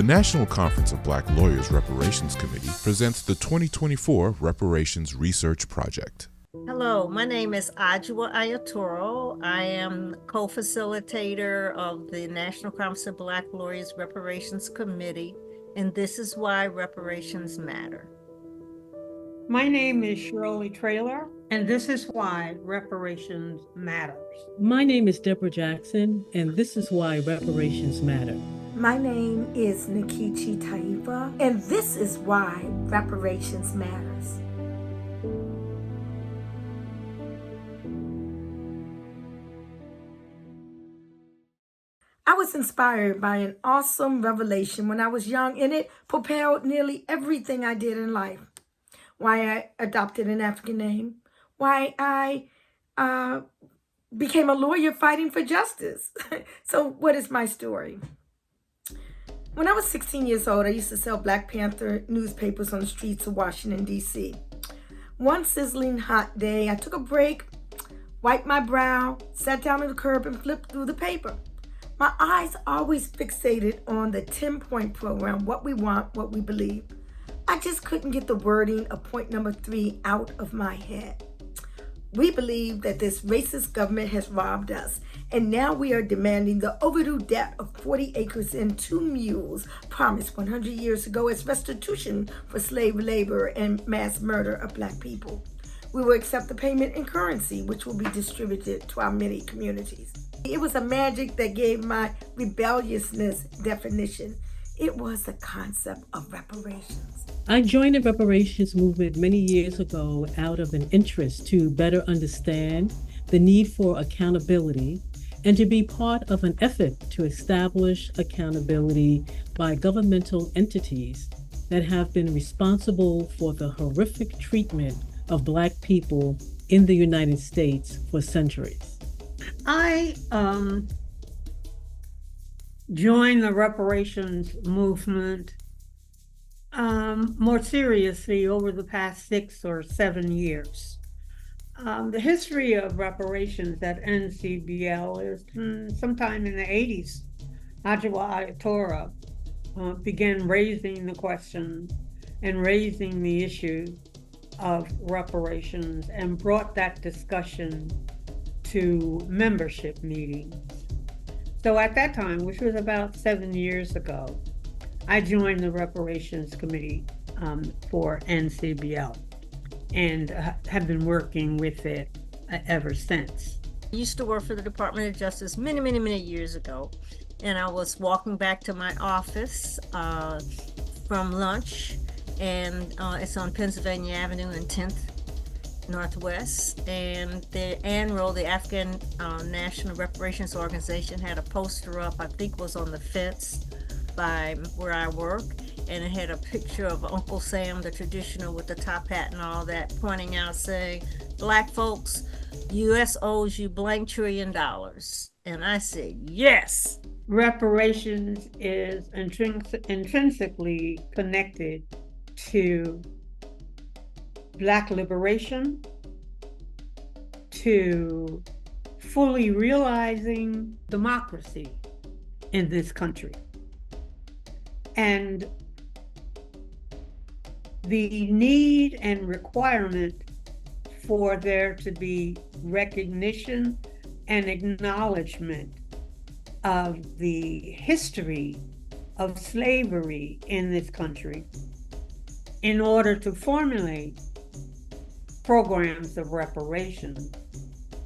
The National Conference of Black Lawyers Reparations Committee presents the 2024 Reparations Research Project. Hello, my name is Ajua Ayatoro. I am co-facilitator of the National Conference of Black Lawyers Reparations Committee, and this is why reparations matter. My name is Shirley Traylor, and this is why reparations matters. My name is Deborah Jackson, and this is why reparations matter. My name is Nikichi Taifa, and this is why reparations matters. I was inspired by an awesome revelation when I was young, and it propelled nearly everything I did in life. Why I adopted an African name, why I became a lawyer fighting for justice. So what is my story? When I was 16 years old, I used to sell Black Panther newspapers on the streets of Washington, D.C. One sizzling hot day, I took a break, wiped my brow, sat down on the curb and flipped through the paper. My eyes always fixated on the 10-point program, what we want, what we believe. I just couldn't get the wording of point number 3 out of my head. We believe that this racist government has robbed us, and now we are demanding the overdue debt of 40 acres and 2 mules promised 100 years ago as restitution for slave labor and mass murder of Black people. We will accept the payment in currency, which will be distributed to our many communities. It was a magic that gave my rebelliousness definition. It was the concept of reparations. I joined the Reparations Movement many years ago out of an interest to better understand the need for accountability and to be part of an effort to establish accountability by governmental entities that have been responsible for the horrific treatment of Black people in the United States for centuries. I joined the reparations movement more seriously over the past 6 or 7 years. The history of reparations at NCBL is sometime in the 80s. Ajua Ayatoro began raising the question and raising the issue of reparations and brought that discussion to membership meetings. So at that time, which was about 7 years ago, I joined the Reparations Committee for NCBL and have been working with it ever since. I used to work for the Department of Justice many years ago, and I was walking back to my office from lunch, and it's on Pennsylvania Avenue and 10th Northwest, and the African National Reparations Organization had a poster up, I think was on the fence by where I work, and it had a picture of Uncle Sam, the traditional with the top hat and all that, pointing out saying, Black folks, U.S. owes you blank $1 trillion. And I said, yes. Reparations is intrinsically connected to Black liberation, to fully realizing democracy in this country. And the need and requirement for there to be recognition and acknowledgement of the history of slavery in this country in order to formulate programs of reparation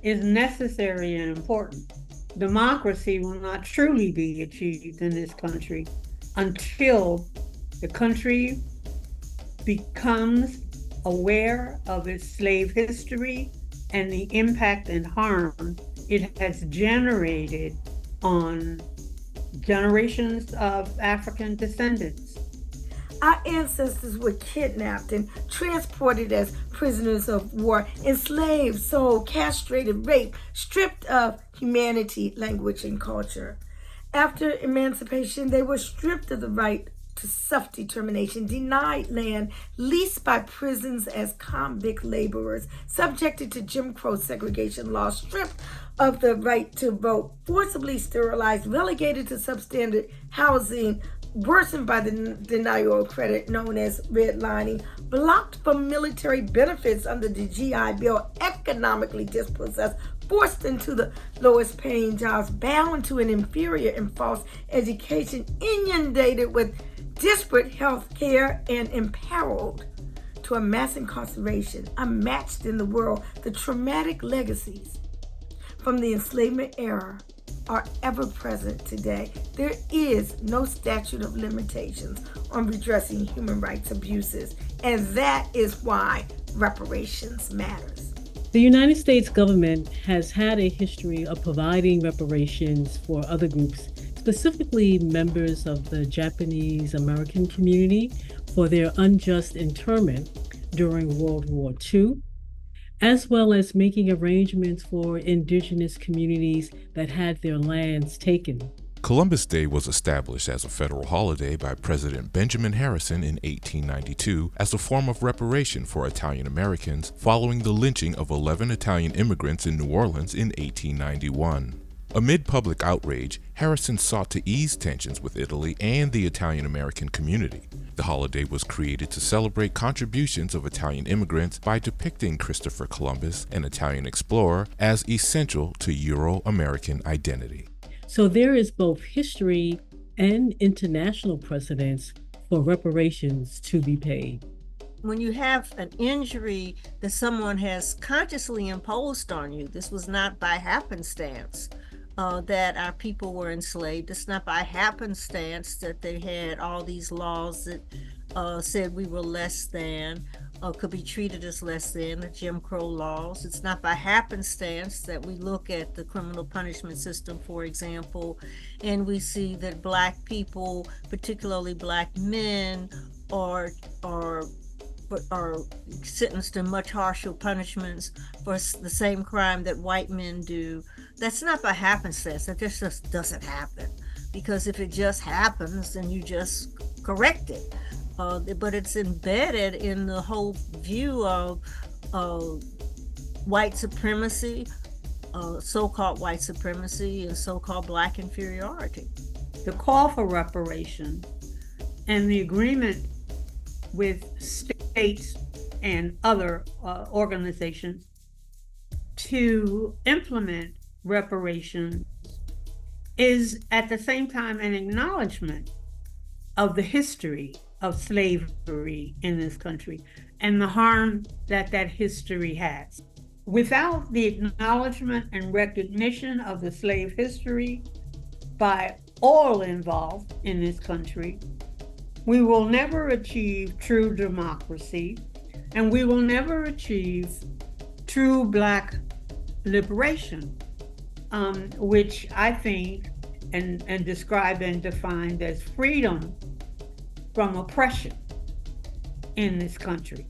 is necessary and important. Democracy will not truly be achieved in this country until the country becomes aware of its slave history and the impact and harm it has generated on generations of African descendants. Our ancestors were kidnapped and transported as prisoners of war, enslaved, sold, castrated, raped, stripped of humanity, language, and culture. After emancipation, they were stripped of the right to self-determination, denied land, leased by prisons as convict laborers, subjected to Jim Crow segregation laws, stripped of the right to vote, forcibly sterilized, relegated to substandard housing, worsened by the denial of credit known as redlining, blocked from military benefits under the GI Bill, economically dispossessed, forced into the lowest paying jobs, bound to an inferior and false education, inundated with disparate health care, and imperiled to a mass incarceration unmatched in the world. The traumatic legacies from the enslavement era are ever present today. There is no statute of limitations on redressing human rights abuses, and that is why reparations matters. The United States government has had a history of providing reparations for other groups, specifically members of the Japanese American community, for their unjust internment during World War II, as well as making arrangements for indigenous communities that had their lands taken. Columbus Day was established as a federal holiday by President Benjamin Harrison in 1892 as a form of reparation for Italian Americans following the lynching of 11 Italian immigrants in New Orleans in 1891. Amid public outrage, Harrison sought to ease tensions with Italy and the Italian American community. The holiday was created to celebrate contributions of Italian immigrants by depicting Christopher Columbus, an Italian explorer, as essential to Euro-American identity. So there is both history and international precedents for reparations to be paid. When you have an injury that someone has consciously imposed on you, this was not by happenstance that our people were enslaved. It's not by happenstance that they had all these laws that said we were less than, could be treated as less than, the Jim Crow laws. It's not by happenstance that we look at the criminal punishment system, for example, and we see that Black people, particularly Black men, are sentenced to much harsher punishments for the same crime that white men do. That's not by happenstance. That just doesn't happen. Because if it just happens, then you just correct it. But it's embedded in the whole view of white supremacy, so-called white supremacy, and so-called Black inferiority. The call for reparation and the agreement with states and other organizations to implement reparations is at the same time an acknowledgement of the history of slavery in this country and the harm that that history has. Without the acknowledgement and recognition of the slave history by all involved in this country, we will never achieve true democracy, and we will never achieve true Black liberation, which I think and described and defined as freedom from oppression in this country.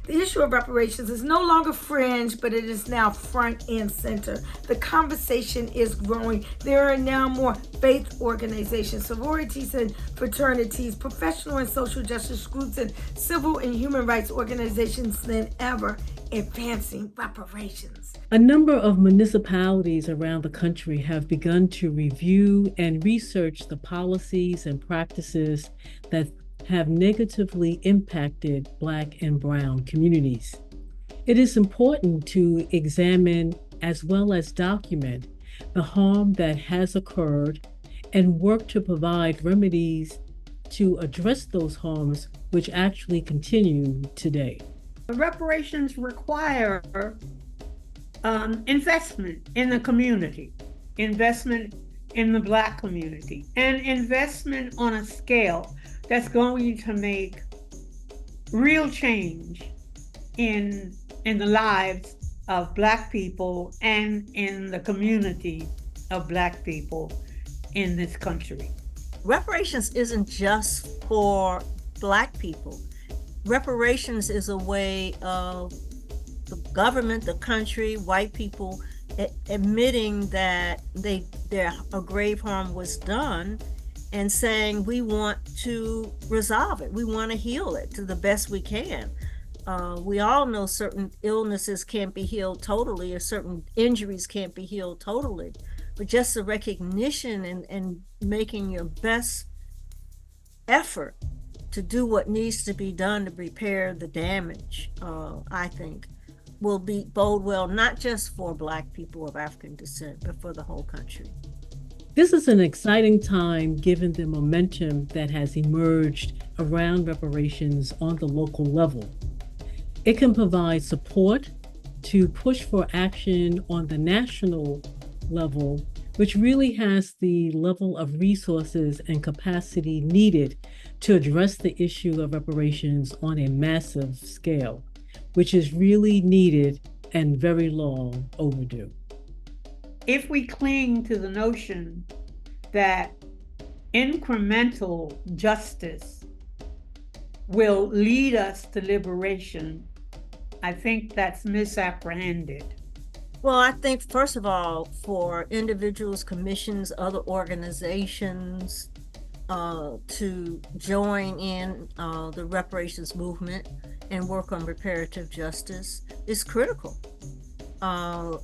The issue of reparations is no longer fringe, but it is now front and center. The conversation is growing. There are now more faith organizations, sororities and fraternities, professional and social justice groups, and civil and human rights organizations than ever advancing reparations. A number of municipalities around the country have begun to review and research the policies and practices that have negatively impacted Black and Brown communities. It is important to examine as well as document the harm that has occurred and work to provide remedies to address those harms which actually continue today. Reparations require investment in the community, investment in the Black community, and investment on a scale that's going to make real change in the lives of Black people and in the community of Black people in this country. Reparations isn't just for Black people. Reparations is a way of the government, the country, white people admitting that a grave harm was done and saying we want to resolve it. We want to heal it to the best we can. We all know certain illnesses can't be healed totally, or certain injuries can't be healed totally, but just the recognition and making your best effort to do what needs to be done to repair the damage, I think, will bode well, not just for Black people of African descent, but for the whole country. This is an exciting time given the momentum that has emerged around reparations on the local level. It can provide support to push for action on the national level, which really has the level of resources and capacity needed to address the issue of reparations on a massive scale, which is really needed and very long overdue. If we cling to the notion that incremental justice will lead us to liberation, I think that's misapprehended. Well, I think, first of all, for individuals, commissions, other organizations to join in the reparations movement and work on reparative justice is critical.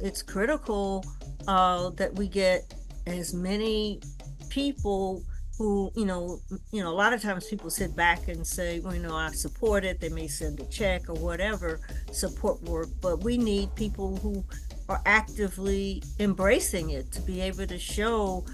It's critical that we get as many people who, a lot of times people sit back and say, well, I support it. They may send a check or whatever support work, but we need people who are actively embracing it to be able to show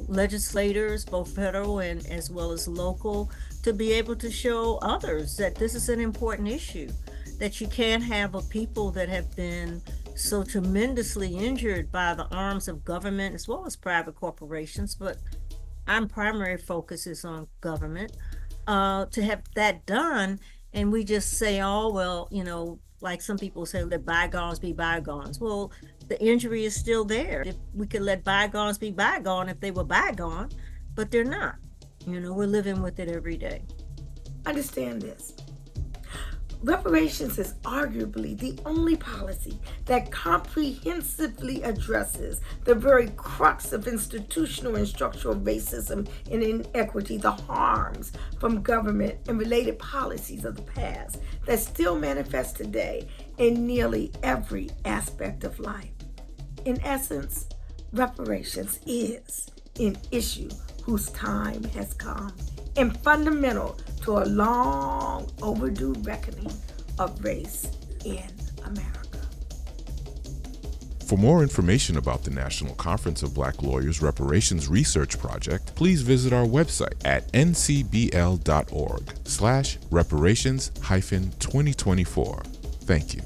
legislators, both federal and as well as local, to be able to show others that this is an important issue, that you can't have a people that have been so tremendously injured by the arms of government as well as private corporations, but our primary focus is on government, to have that done. And we just say, oh, well, like some people say, let bygones be bygones. Well, the injury is still there. If we could let bygones be bygone if they were bygone, but they're not. We're living with it every day. Understand this. Reparations is arguably the only policy that comprehensively addresses the very crux of institutional and structural racism and inequity, the harms from government and related policies of the past that still manifest today in nearly every aspect of life. In essence, reparations is an issue whose time has come and fundamental to a long overdue reckoning of race in America. For more information about the National Conference of Black Lawyers Reparations Research Project, please visit our website at ncbl.org/reparations-2024. Thank you.